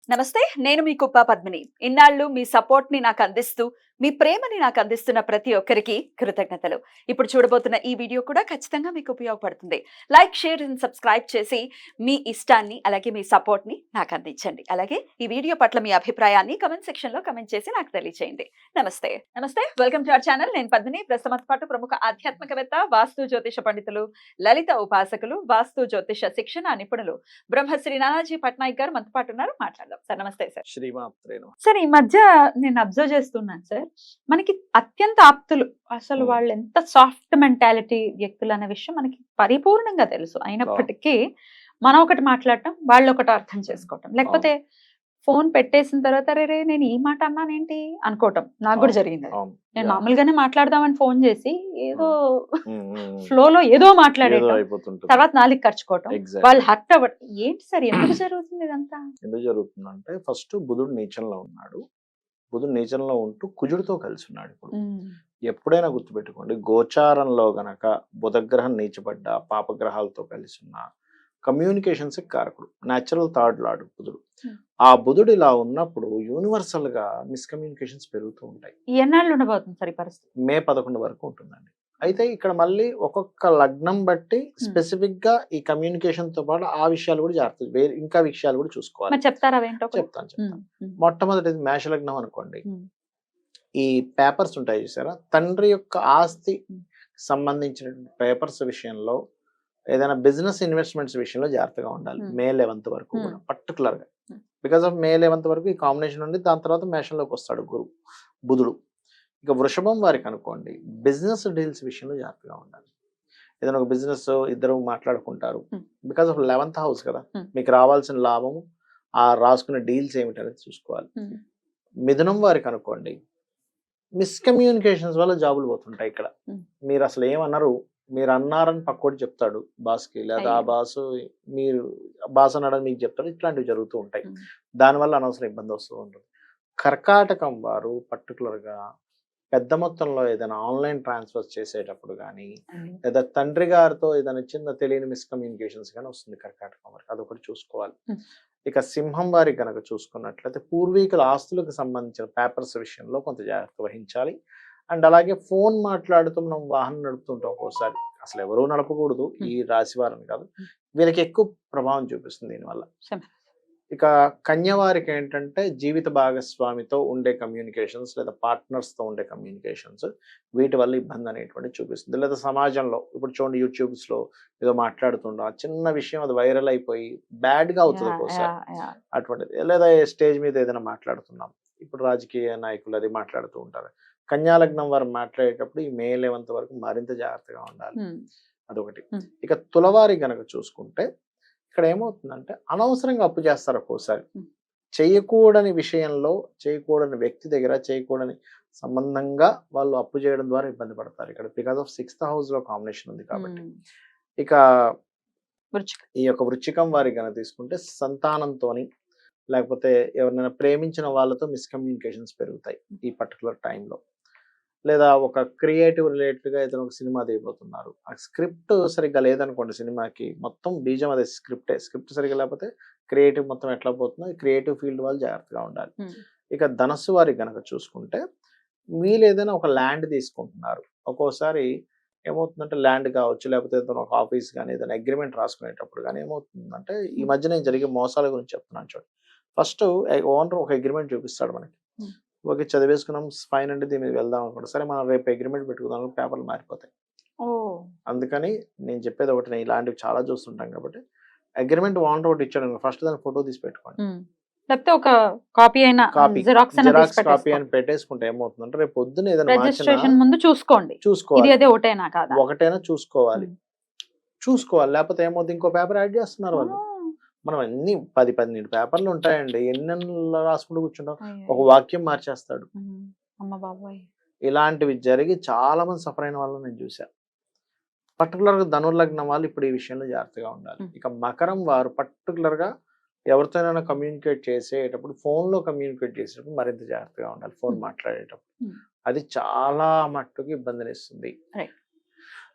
నమస్తే, నేను మీ కుప్ప పద్మిని. ఇన్నాళ్ళు మీ సపోర్ట్‌ని నాకందిస్తూ, మీ ప్రేమని నాకందిస్తున్న ప్రతి ఒక్కరికి కృతజ్ఞతలు. ఇప్పుడు చూడబోతున్న ఈ వీడియో కూడా ఖచ్చితంగా మీకు ఉపయోగపడుతుంది. లైక్, షేర్ అండ్ సబ్స్క్రైబ్ చేసి మీ ఇష్టాన్ని అలాగే మీ సపోర్ట్‌ని నాకందించండి. అలాగే ఈ వీడియో పట్ల మీ అభిప్రాయాన్ని కామెంట్ సెక్షన్‌లో కామెంట్ చేసి నాకు తెలియజేయండి. నమస్తే. నమస్తే. Welcome to our channel. నేను పద్మిని. ప్రస్తుతం పాటు ప్రముఖ ఆధ్యాత్మికవేత్త, వాస్తు జ్యోతిష పండితులు, లలిత ఉపాసకులు, వాస్తు జ్యోతిష శిక్షణ నిపుణులు బ్రహ్మశ్రీ నానాజీ పట్నాయక్ గారు మనతో పాటు ఉన్నారు. మాట్లాడదాం. సార్ నమస్తే సార్. శ్రీమాత్రేను. సార్ ఈ మధ్య నేను అబ్జర్వ్ చేస్తున్నాను సార్. మనకి అత్యంత ఆప్తులు అసలు వాళ్ళు ఎంత సాఫ్ట్ మెంటాలిటీ వ్యక్తులు అనే విషయం మనకి పరిపూర్ణంగా తెలుసు. అయినప్పటికీ మనం ఒకటి మాట్లాడటం, వాళ్ళు ఒకటి అర్థం చేసుకోవటం, లేకపోతే ఫోన్ పెట్టేసిన తర్వాత రే నేను ఈ మాట అన్నానేంటి అనుకోవటం నాకు కూడా జరిగింది. నేను మామూలుగానే మాట్లాడదామని ఫోన్ చేసి ఏదో ఫ్లోలో ఏదో మాట్లాడేయడం, తర్వాత నాలుగు ఖర్చుకోవటం, వాళ్ళు హర్ట్ అవ్వడం. ఏంటి సార్, ఎందుకు జరుగుతుంది ఇదంతా? ఎందుకు జరుగుతుందంటే ఫస్ట్ బుధుడు నీచంలో ఉన్నాడు. బుధుడు నీచంలో ఉంటూ కుజుడితో కలిసి ఉన్నాడు. ఇప్పుడు ఎప్పుడైనా గుర్తుపెట్టుకోండి, గోచారంలో గనక బుధగ్రహం నీచబడ్డ, పాపగ్రహాలతో కలిసి ఉన్న కమ్యూనికేషన్స్ కారకుడు, న్యాచురల్ థర్డ్ లార్డ్ బుధుడు. ఆ బుధుడు ఇలా ఉన్నప్పుడు యూనివర్సల్ గా మిస్కమ్యూనికేషన్స్ పెరుగుతూ ఉంటాయి. ఎన్నాళ్ళు ఉండబోతుంది సార్ ఈ పరిస్థితి? మే 11 వరకు ఉంటుందండి. అయితే ఇక్కడ మళ్ళీ ఒక్కొక్క లగ్నం బట్టి స్పెసిఫిక్ గా ఈ కమ్యూనికేషన్ తో పాటు ఆ విషయాలు కూడా జాగ్రత్త, ఇంకా విషయాలు కూడా చూసుకోవాలి. చెప్తారా? చెప్తాను. మొట్టమొదటి మేష లగ్నం అనుకోండి. ఈ పేపర్స్ ఉంటాయి చూసారా, తండ్రి యొక్క ఆస్తి సంబంధించిన పేపర్స్ విషయంలో, ఏదైనా బిజినెస్ ఇన్వెస్ట్మెంట్స్ విషయంలో జాగ్రత్తగా ఉండాలి. మే 11 వరకు కూడా పర్టికులర్ గా. బికాస్ ఆఫ్ మే 11 వరకు ఈ కాంబినేషన్ ఉండి దాని తర్వాత మేషంలోకి వస్తాడు బుధుడు. ఇక వృషభం వారికి అనుకోండి, బిజినెస్ డీల్స్ విషయంలో జాగ్రత్తగా ఉండాలి. ఏదైనా ఒక బిజినెస్ ఇద్దరు మాట్లాడుకుంటారు, బికాస్ ఆఫ్ 11th హౌస్ కదా, మీకు రావాల్సిన లాభము, ఆ రాసుకునే డీల్స్ ఏమిటనేది చూసుకోవాలి. మిథునం వారికి అనుకోండి, మిస్కమ్యూనికేషన్స్ వల్ల జాబులు పోతుంటాయి. ఇక్కడ మీరు అసలు ఏమన్నారు, మీరు అన్నారని పక్కోటి చెప్తాడు బాస్కి, లేదా ఆ బాసు మీరు బాస్ అన్నాడని మీకు చెప్తాడు. ఇట్లాంటివి జరుగుతూ ఉంటాయి. దానివల్ల అనవసరం ఇబ్బంది వస్తూ ఉంటుంది. కర్కాటకం వారు పర్టికులర్గా పెద్ద మొత్తంలో ఏదైనా ఆన్లైన్ ట్రాన్స్ఫర్స్ చేసేటప్పుడు కానీ, లేదా తండ్రి గారితో ఏదైనా చిన్న తెలియని మిస్కమ్యూనికేషన్స్ కానీ వస్తుంది కర్కాటకం వారికి, అదొకటి చూసుకోవాలి. ఇక సింహం వారికి కనుక చూసుకున్నట్లయితే పూర్వీకుల ఆస్తులకు సంబంధించిన పేపర్స్ విషయంలో కొంత జాగ్రత్త వహించాలి. అండ్ అలాగే ఫోన్ మాట్లాడుతూ మనం వాహనం నడుపుతుంటాం ఒక్కోసారి, అసలు ఎవరూ నడపకూడదు, ఈ రాశి వారిని కాదు, వీళ్ళకి ఎక్కువ ప్రభావం చూపిస్తుంది దీనివల్ల. ఇక కన్య వారికి ఏంటంటే జీవిత భాగస్వామితో ఉండే కమ్యూనికేషన్స్, లేదా పార్ట్నర్స్తో ఉండే కమ్యూనికేషన్స్, వీటి వల్ల ఇబ్బంది అనేటువంటి చూపిస్తుంది. లేదా సమాజంలో ఇప్పుడు చూడండి, యూట్యూబ్స్లో ఏదో మాట్లాడుతుండో ఆ చిన్న విషయం అది వైరల్ అయిపోయి బ్యాడ్గా అవుతుంది ఒక్కోసారి అటువంటిది. లేదా స్టేజ్ మీద ఏదైనా మాట్లాడుతున్నాం, ఇప్పుడు రాజకీయ నాయకులు అది మాట్లాడుతూ ఉంటారు. కన్యాలగ్నం వారు మాట్లాడేటప్పుడు ఈ మే 11 వరకు మరింత జాగ్రత్తగా ఉండాలి. అదొకటి. ఇక తులవారి గనక చూసుకుంటే ఇక్కడ ఏమవుతుందంటే అనవసరంగా అప్పు చేస్తారు ఒక్కోసారి. చేయకూడని విషయంలో, చేయకూడని వ్యక్తి దగ్గర, చేయకూడని సంబంధంగా వాళ్ళు అప్పు చేయడం ద్వారా ఇబ్బంది పడతారు. ఇక్కడ బికాస్ ఆఫ్ 6th హౌస్ లో కాంబినేషన్ ఉంది కాబట్టి. ఇక ఈ యొక్క వృశ్చికం వారి గనక తీసుకుంటే సంతానంతోని, లేకపోతే ఎవరినైనా ప్రేమించిన వాళ్ళతో మిస్కమ్యూనికేషన్స్ పెరుగుతాయి ఈ పర్టికులర్ టైంలో. లేదా ఒక క్రియేటివ్ రిలేటెడ్గా ఏదైనా ఒక సినిమా దిగిపోతున్నారు, ఆ స్క్రిప్ట్ సరిగ్గా లేదనుకోండి, సినిమాకి మొత్తం బీజం అదే స్క్రిప్ట్ సరిగ్గా లేకపోతే క్రియేటివ్ మొత్తం ఎట్లా పోతుందో, క్రియేటివ్ ఫీల్డ్ వాళ్ళు జాగ్రత్తగా ఉండాలి. ఇక ధనస్సు వారికి కనుక చూసుకుంటే, వీళ్ళు ఏదైనా ఒక ల్యాండ్ తీసుకుంటున్నారు, ఒక్కోసారి ఏమవుతుందంటే ల్యాండ్ కావచ్చు, లేకపోతే ఏదైనా ఒక ఆఫీస్ కానీ ఏదైనా అగ్రిమెంట్ రాసుకునేటప్పుడు కానీ ఏమవుతుందంటే, ఈ మధ్య నేను జరిగే మోసాల గురించి చెప్తున్నాను చూడండి. ఫస్ట్ ఓనర్ ఒక అగ్రిమెంట్ చూపిస్తాడు మనకి, ఓకే చదివేసుకున్నాం ఫైన్ అంటే దీని మీద వెళ్దాం అనుకుంటా, సరే మనం రేపు అగ్రిమెంట్ పెట్టుకుందాం, పేపర్లు మారిపోతాయి. అందుకని నేను చెప్పేది ఒకటి, నేను ఇలాంటివి చాలా చూస్తుంటాం కాబట్టి అగ్రిమెంట్ ఓనర్ ఒకటి ఇచ్చాడు, ఫస్ట్ దాని ఫోటో తీసి పెట్టుకోండి, లేకపోతే ఒక కాపీ అయినా జిరాక్స్ కాపీ అని పెట్టేసుకుంటే ఏమవుతుందంటే రేపు పొద్దున ఏదైనా రిజిస్ట్రేషన్ ముందు చూసుకోండి, ఒకటైనా చూసుకోవాలి. లేకపోతే ఏమవుతుంది, ఇంకో పేపర్ యాడ్ చేస్తున్నారు వాళ్ళు. మనం అన్ని 10 పేపర్లు ఉంటాయండి, ఎన్ని రాసుకుంటూ కూర్చుంటాం, ఒక వాక్యం మార్చేస్తాడు. ఇలాంటివి జరిగి చాలా మంది సఫర్ అయిన వాళ్ళు నేను చూశాను. పర్టికులర్గా ధనుర్లగ్నం వాళ్ళు ఇప్పుడు ఈ విషయంలో జాగ్రత్తగా ఉండాలి. ఇక మకరం వారు పర్టికులర్గా ఎవరితోనైనా కమ్యూనికేట్ చేసేటప్పుడు, ఫోన్లో కమ్యూనికేట్ చేసేటప్పుడు మరింత జాగ్రత్తగా ఉండాలి. ఫోన్ మాట్లాడేటప్పుడు అది చాలా మట్టుకు ఇబ్బందినిస్తుంది.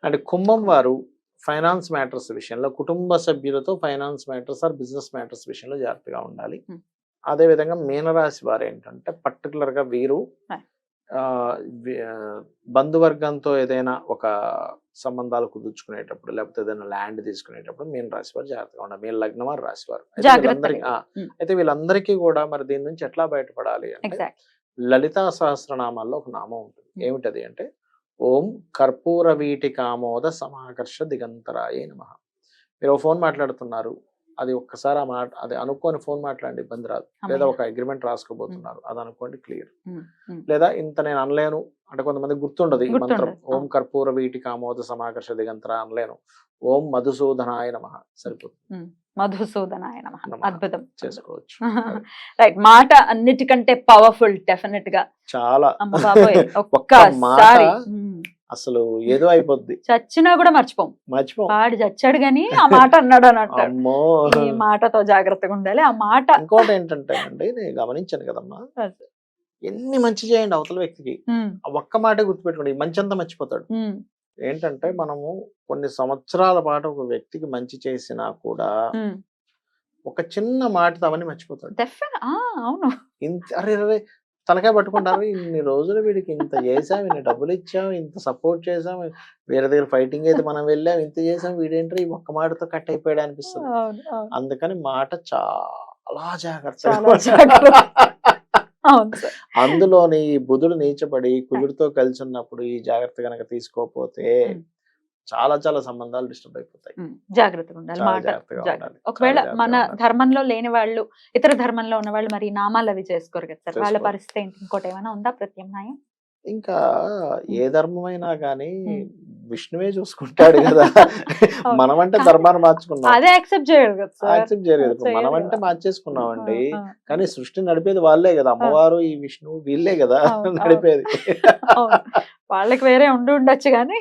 అంటే కుంభం వారు ఫైనాన్స్ మ్యాటర్స్ విషయంలో, కుటుంబ సభ్యులతో finance matters or business matters విషయంలో జాగ్రత్తగా ఉండాలి. అదే విధంగా మీనరాశి వారు ఏంటంటే పర్టికులర్ గా వీరు ఆ, బంధువర్గంతో ఏదైనా ఒక సంబంధాలు కుదుర్చుకునేటప్పుడు లేకపోతే ఏదైనా ల్యాండ్ తీసుకునేటప్పుడు మీన రాశి వారు జాగ్రత్తగా ఉండాలి. మీన లగ్నం వారు రాశి వారు అయితే వీళ్ళందరికీ కూడా మరి దీని నుంచి ఎట్లా బయటపడాలి అంటే లలితా సహస్రనామాల్లో ఒక నామం ఉంటుంది. ఏమిటది అంటే ఓం కర్పూర వీటి కామోద సమాకర్ష దిగంతరాయ నమః. మీరు ఫోన్ మాట్లాడుతున్నారు, అది ఒక్కసారి ఆ మాట అది అనుకోని ఫోన్ మాట్లాడండి, ఇబ్బంది రాదు. లేదా ఒక అగ్రిమెంట్ రాసుకోబోతున్నారు, అది అనుకోండి క్లియర్. లేదా ఇంత నేను అనలేను అంటే కొంతమంది గుర్తుండదు ఈ మంత్రం. ఓం కర్పూర వీటి కామోద సమాకర్ష దిగంతర అనలేను, ఓం మధుసూదనాయ నమః సరిపోతుంది. మధుసూదనాయ నమః. అద్భుతం చేసుకోవచ్చు. రైట్. మాట అన్నిటికంటే పవర్ఫుల్ డెఫినెట్ గా. చాలా ఒక్కసారి అసలు ఏదో అయిపోద్ది, చచ్చినా కూడా మర్చిపోం. వాడు చచ్చాడు గాని ఆ మాట అన్నాడు అని అంటాడు. అమ్మో, ఈ మాటతో జాగ్రత్తగా ఉండాలి. ఆ మాట ఇంకోటి ఏంటంటే అండి, నేను గమనించాను కదమ్మా, ఎన్ని మంచి చేయండి అవతల వ్యక్తికి, ఆ ఒక్క మాటే గుర్తుపెట్టుకోండి, మంచి అంతా మర్చిపోతాడు. ఏంటంటే మనము కొన్ని సంవత్సరాల పాటు ఒక వ్యక్తికి మంచి చేసినా కూడా ఒక చిన్న మాట తవని మర్చిపోతాడు. అవును. ఇంత అరే తలకాయ పట్టుకుంటారు, ఇన్ని రోజులు వీడికి ఇంత చేసాం, ఇన్ని డబ్బులు ఇచ్చాం, ఇంత సపోర్ట్ చేసాం, వేరే దగ్గర ఫైటింగ్ అయితే మనం వెళ్ళాం, ఇంత చేసాం, వీడేంటి ఈ ఒక్క మాటతో కట్ అయిపోయాడు అనిపిస్తుంది. అందుకని మాట చాలా జాగ్రత్త. అందులోని బుధుడు నీచపడి కుజుడితో కలిసి ఉన్నప్పుడు ఈ జాగ్రత్త కనుక తీసుకోకపోతే చాలా చాలా సంబంధాలు డిస్టర్బ్ అయిపోతాయి. జాగ్రత్తగా ఉండాలి. ఒకవేళ మన ధర్మంలో లేని వాళ్ళు, ఇతర ధర్మంలో ఉన్న వాళ్ళు మరి నామాలు అవి చేసుకోరు కదా సార్, వాళ్ళ పరిస్థితి ఏంటి? ఇంకోటి ఏమైనా ఉందా ప్రత్యామ్నాయం? ఇంకా ఏ ధర్మమైనా కానీ విష్ణువే చూసుకుంటాడు కదా. మనం అంటే ధర్మాన్ని మార్చుకున్నాం, అదే యాక్సెప్ట్ చేయరు కదా, యాక్సెప్ట్ చేయరు కదా. మనం అంటే మార్చేసుకున్నామండి, కానీ సృష్టి నడిపేది వాళ్ళే కదా, అమ్మవారు ఈ విష్ణువు వీళ్ళే కదా నడిపేది. వాళ్ళకి వేరే ఉండొచ్చు కానీ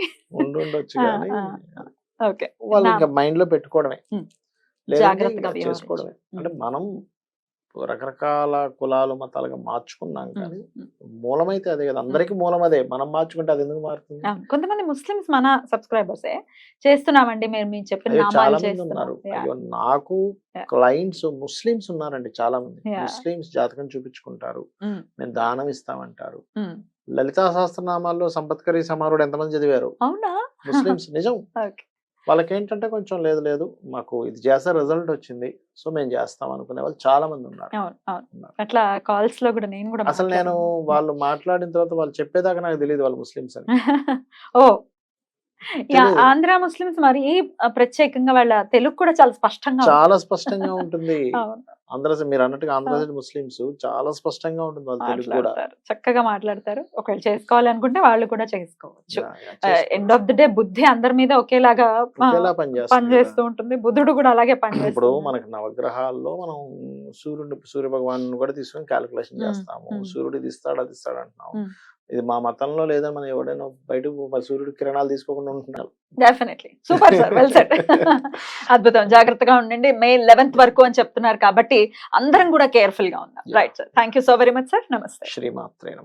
వాళ్ళు ఇంకా మైండ్ లో పెట్టుకోవడమే, జాగ్రత్తగా చేసుకోవడమే. అంటే మనం రకరకాల కులాలు మతాలుగా మార్చుకున్నాం కానీ మూలమైతే అదే కదా, అందరికి మూలం అదే. మనం మార్చుకుంటే అది ఎందుకు మారుతుంది? కొంతమంది ముస్లిమ్స్ మన సబ్స్క్రైబర్స్ చేస్తున్నామండి, మీరు చెప్పిన చాలా మంది ఉన్నారు. అయ్యో, నాకు క్లయింట్స్ ముస్లిమ్స్ ఉన్నారండి, చాలా మంది ముస్లిమ్స్ జాతకం చూపించుకుంటారు, మేము దానం ఇస్తామంటారు. లలితా సహస్రనామాల్లో సంపత్కరి సమారుడు ఎంతమంది చదివారు? ముస్లిమ్స్. నిజం. వాళ్ళకి ఏంటంటే కొంచెం లేదు మాకు ఇది చేస్తే రిజల్ట్ వచ్చింది, సో మేము చేస్తాం అనుకునే వాళ్ళు చాలా మంది ఉన్నారు. అట్లా కాల్స్ లో కూడా నేను కూడా అసలు నేను వాళ్ళు మాట్లాడిన తర్వాత వాళ్ళు చెప్పేదాకా నాకు తెలియదు వాళ్ళు ముస్లిమ్స్ అని. ఓ, ఆంధ్ర ముస్లిమ్స్ మరి ప్రత్యేకంగా వాళ్ళ తెలుగు కూడా చాలా స్పష్టంగా ఉంటుంది. మీరు అన్నట్టుగా ఆంధ్ర ముస్లిమ్స్ చాలా స్పష్టంగా ఉంటుంది వాళ్ళ తెలుగు కూడా, చక్కగా మాట్లాడతారు. ఒకవేళ చేసుకోవాలి అనుకుంటే వాళ్ళు కూడా చేసుకోవచ్చు. ఎండ్ ఆఫ్ ది డే బుద్ధి అందరి మీద ఒకేలాగా పనిచేస్తూ ఉంటుంది, బుద్ధుడు కూడా అలాగే పనిచేస్తాడు. ఇప్పుడు మనకి నవగ్రహాల్లో మనం సూర్య భగవాన్ కూడా తీసుకొని క్యాలిక్యులేషన్ చేస్తాము, సూర్యుడు ఇది ఇస్తాడు అది ఇస్తాడు అంటున్నాము. ఇది మా మతంలో లేదని మనం ఎవడైనా బయట సూర్యుడు కిరణాలు తీసుకోకుండా ఉంటున్నాం. Definitely. Super sir, well set. అద్భుతం. జాగ్రత్తగా ఉండండి. May 11th వరకు అని చెప్తున్నారు కాబట్టి అందరం కూడా కేర్ఫుల్ గా ఉందాం. Right sir, thank you so very much sir. నమస్తే. శ్రీమాత్రే నమః.